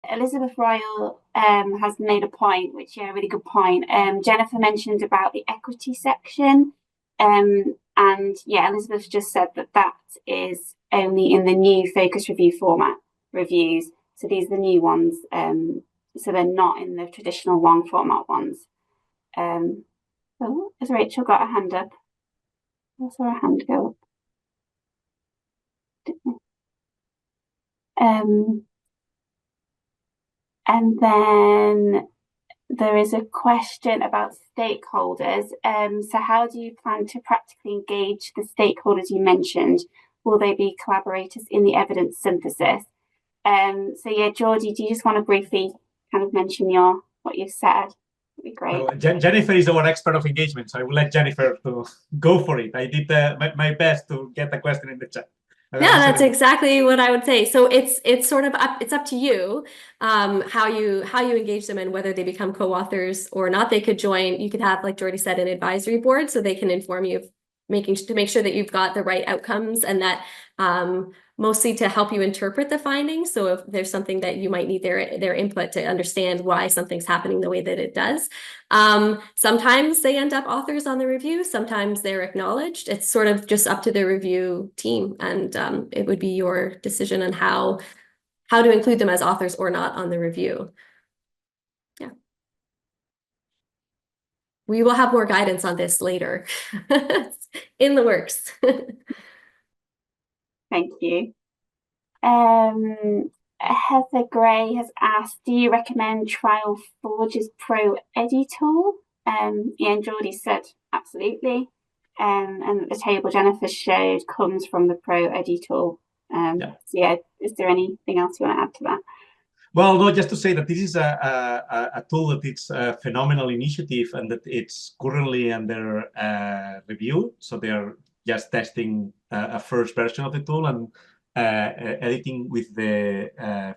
Elizabeth Royal has made a point, which, yeah, really good point. Jennifer mentioned about the equity section. And yeah, Elizabeth just said that that is only in the new focus review format reviews. So these are the new ones. So they're not in the traditional long format ones. Oh, has Rachel got a hand up? I saw a hand go up. And then there is a question about stakeholders. So how do you plan to practically engage the stakeholders you mentioned? Will they be collaborators in the evidence synthesis? So yeah, Georgie, do you just want to briefly kind of mention what you've said? That'd be great. Well, Jennifer is our expert of engagement, so I will let Jennifer to go for it. I did my best to get the question in the chat. Yeah, that's exactly what I would say. So it's sort of up to you how you engage them and whether they become co-authors or not. They could join. You could have, like Jordy said, an advisory board so they can inform you of to make sure that you've got the right outcomes, and that mostly to help you interpret the findings. So if there's something that you might need their input to understand why something's happening the way that it does. Sometimes they end up authors on the review, sometimes they're acknowledged. It's sort of just up to the review team, and it would be your decision on how to include them as authors or not on the review. Yeah. We will have more guidance on this later. In the works. Thank you. Heather Gray has asked, do you recommend Trial Forge's Pro Eddy tool? Ian Geordie said absolutely. And the table Jennifer showed comes from the Pro Eddy tool. So yeah, is there anything else you want to add to that? Well, no, just to say that this is a tool that it's a phenomenal initiative and that it's currently under review. So they're just testing a first version of the tool and editing with the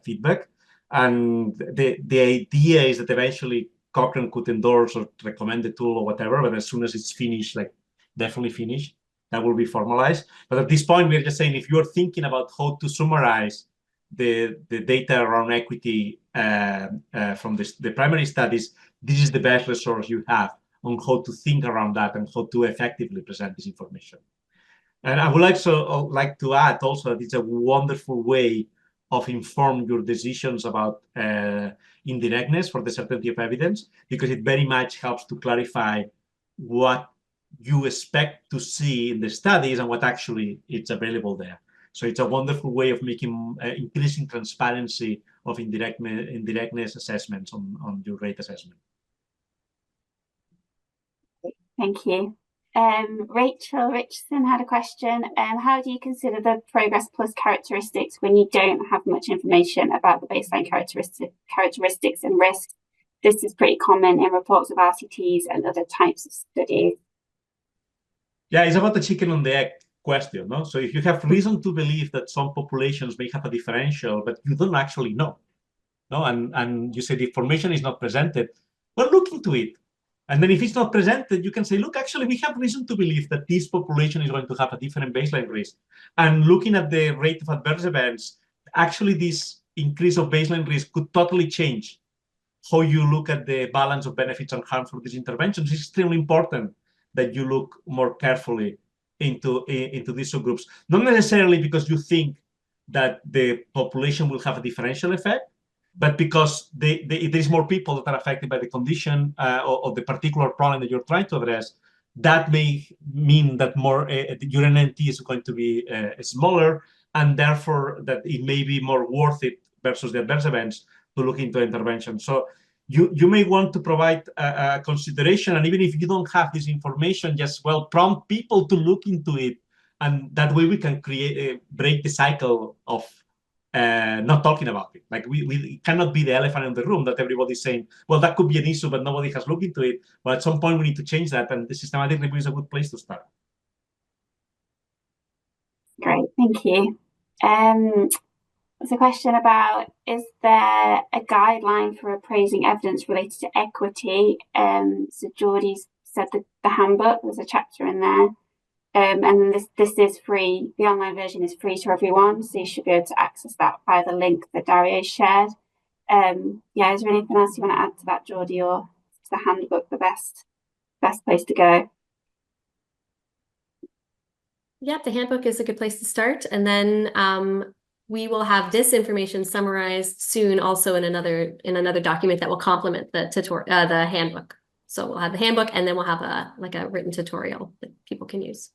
feedback. And the idea is that eventually Cochrane could endorse or recommend the tool or whatever, but as soon as it's finished, like definitely finished, that will be formalized. But at this point, we're just saying if you're thinking about how to summarize the data around equity from the primary studies, this is the best resource you have on how to think around that and how to effectively present this information. And I would also like to add also that it's a wonderful way of informing your decisions about indirectness for the certainty of evidence, because it very much helps to clarify what you expect to see in the studies and what actually is available there. So it's a wonderful way of making increasing transparency of indirectness assessments on your rate assessment. Thank you. Rachel Richardson had a question. How do you consider the Progress Plus characteristics when you don't have much information about the baseline characteristics and risks? This is pretty common in reports of RCTs and other types of studies. Yeah, it's about the chicken and the egg question, no? So if you have reason to believe that some populations may have a differential, but you don't actually know, no? And you say the information is not presented, well, look into it. And then if it's not presented, you can say, look, actually, we have reason to believe that this population is going to have a different baseline risk. And looking at the rate of adverse events, actually, this increase of baseline risk could totally change how you look at the balance of benefits and harms for these interventions. It's extremely important that you look more carefully into these subgroups, not necessarily because you think that the population will have a differential effect, but because there's more people that are affected by the condition or the particular problem that you're trying to address. That may mean that more your NNT is going to be smaller, and therefore that it may be more worth it versus the adverse events to look into intervention. So you may want to provide a consideration, and even if you don't have this information, just prompt people to look into it, and that way we can break the cycle of not talking about it. Like we cannot be the elephant in the room that everybody's saying, well, that could be an issue, but nobody has looked into it. Well, at some point we need to change that, and the systematic review is a good place to start. Great, thank you. There's a question about, is there a guideline for appraising evidence related to equity? So Geordie said that the handbook, there's a chapter in there. And this is free. The online version is free to everyone, so you should be able to access that via the link that Dario shared. Yeah, is there anything else you want to add to that, Geordie, or is the handbook the best place to go? Yeah, the handbook is a good place to start. And then we will have this information summarized soon also in another document that will complement the handbook. So we'll have the handbook, and then we'll have a written tutorial that people can use.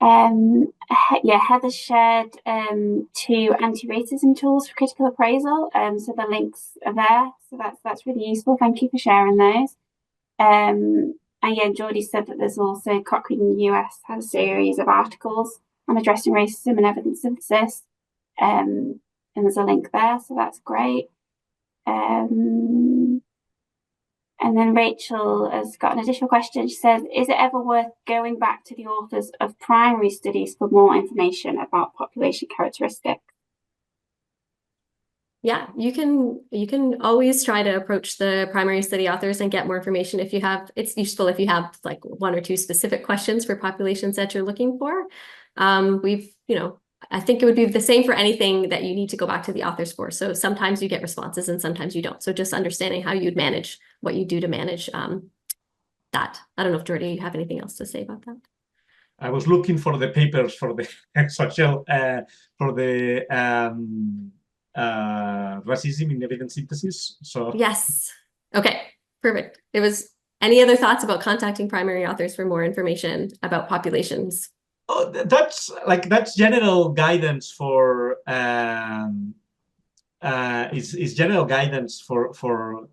Yeah, Heather shared 2 anti-racism tools for critical appraisal. So the links are there. So that's really useful. Thank you for sharing those. And yeah, Geordie said that there's also Cochrane in the US has a series of articles on addressing racism and evidence synthesis. And there's a link there, so that's great. And then Rachel has got an additional question. She says, is it ever worth going back to the authors of primary studies for more information about population characteristics? Yeah, you can always try to approach the primary study authors and get more information if you have. It's useful if you have like 1 or 2 specific questions for populations that you're looking for. I think it would be the same for anything that you need to go back to the authors for. So sometimes you get responses and sometimes you don't. So just understanding how you'd manage what you do to manage that. I don't know if Jordy, you have anything else to say about that? I was looking for the papers for the racism in evidence synthesis. So yes. Okay, perfect. It was any other thoughts about contacting primary authors for more information about populations? Oh, that's general guidance for is general guidance for from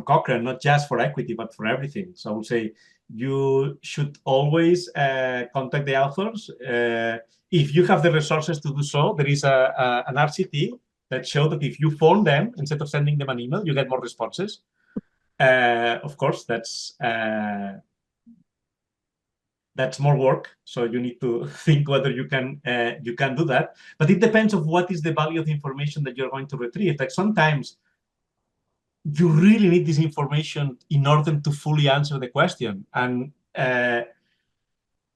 Cochrane, not just for equity but for everything. So I would say you should always contact the authors if you have the resources to do so. There is an RCT that showed that if you phone them instead of sending them an email, you get more responses. Of course, that's more work, so you need to think whether you can do that. But it depends on what is the value of the information that you're going to retrieve. Like sometimes you really need this information in order to fully answer the question. And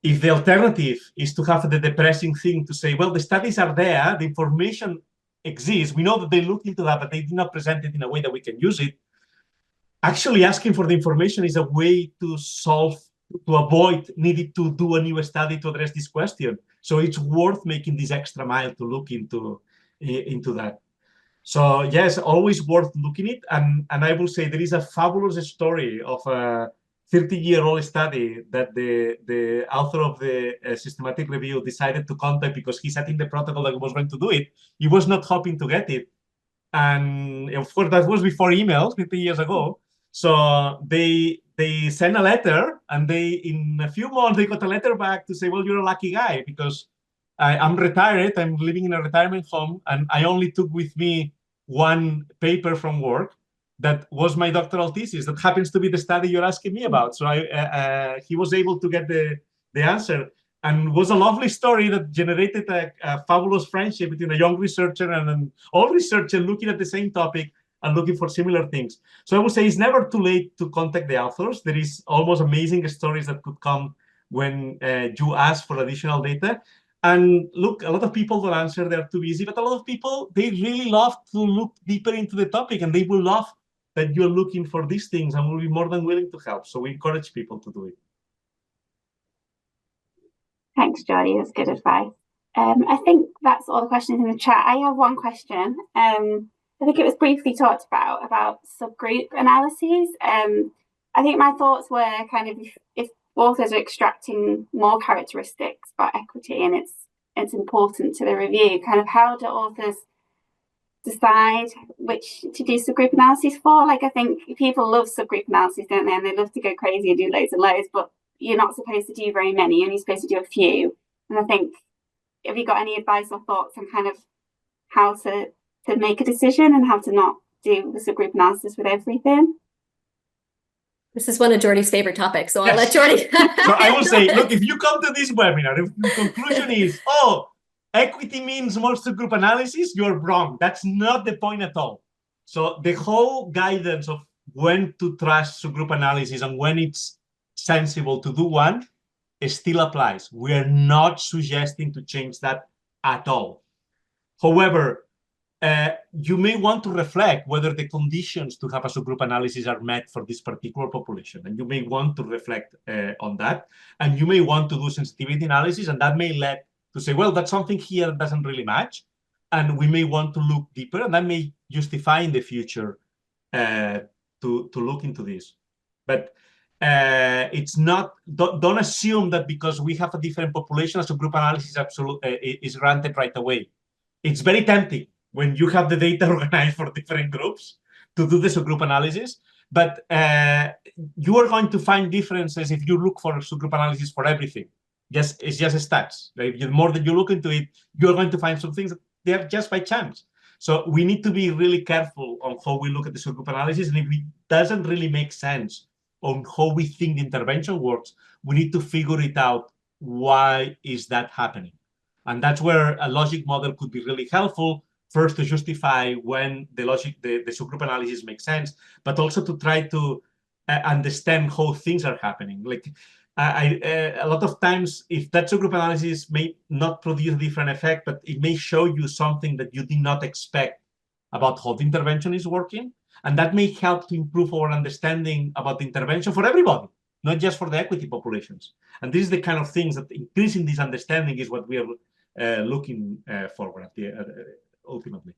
if the alternative is to have the depressing thing to say, well, the studies are there, the information exists, we know that they looked into that, but they did not present it in a way that we can use it. Actually asking for the information is a way to avoid needing to do a new study to address this question. So it's worth making this extra mile to look into that. So yes, always worth looking at it. And I will say there is a fabulous story of a 30-year-old study that the author of the systematic review decided to contact because he set in the protocol that he was going to do it. He was not hoping to get it. And of course, that was before emails 50 years ago. So they sent a letter, and in a few months they got a letter back to say, well, you're a lucky guy because I'm retired, I'm living in a retirement home, and I only took with me 1 paper from work that was my doctoral thesis that happens to be the study you're asking me about. So he was able to get the answer, and was a lovely story that generated a fabulous friendship between a young researcher and an old researcher looking at the same topic and looking for similar things. So I would say it's never too late to contact the authors. There is almost amazing stories that could come when you ask for additional data. And look, a lot of people don't answer, they're too busy, but a lot of people, they really love to look deeper into the topic, and they will love that you're looking for these things and will be more than willing to help. So we encourage people to do it. Thanks, Jodie. That's good advice. I think that's all the questions in the chat. I have one question. I think it was briefly talked about subgroup analyses. I think my thoughts were kind of if authors are extracting more characteristics about equity and it's important to the review, kind of how do authors decide which to do subgroup analyses for? Like, I think people love subgroup analyses, don't they? And they love to go crazy and do loads and loads, but you're not supposed to do very many, you're only supposed to do a few. And I think, have you got any advice or thoughts on kind of how to make a decision and how to not do the subgroup analysis with everything? This is one of Jordy's favorite topics, so I'll let Jordy. So I will say, look, if you come to this webinar, if the conclusion is, oh, equity means more subgroup analysis, you're wrong. That's not the point at all. So the whole guidance of when to trust subgroup analysis and when it's sensible to do one, it still applies. We are not suggesting to change that at all. However, you may want to reflect whether the conditions to have a subgroup analysis are met for this particular population. And you may want to reflect on that. And you may want to do sensitivity analysis, and that may lead to say, well, that's something here that doesn't really match. And we may want to look deeper, and that may justify in the future to look into this. But it's not, don't assume that because we have a different population, a subgroup analysis is granted right away. It's very tempting when you have the data organized for different groups to do the subgroup analysis, but you are going to find differences if you look for subgroup analysis for everything. It's just stats. Right? The more that you look into it, you're going to find some things that they're just by chance. So we need to be really careful on how we look at the subgroup analysis, and if it doesn't really make sense on how we think the intervention works, we need to figure it out. Why is that happening? And that's where a logic model could be really helpful, first to justify when the subgroup analysis makes sense, but also to try to understand how things are happening. Like a lot of times, if that subgroup analysis may not produce a different effect, but it may show you something that you did not expect about how the intervention is working. And that may help to improve our understanding about the intervention for everybody, not just for the equity populations. And this is the kind of things that increasing this understanding is what we are looking forward at ultimately.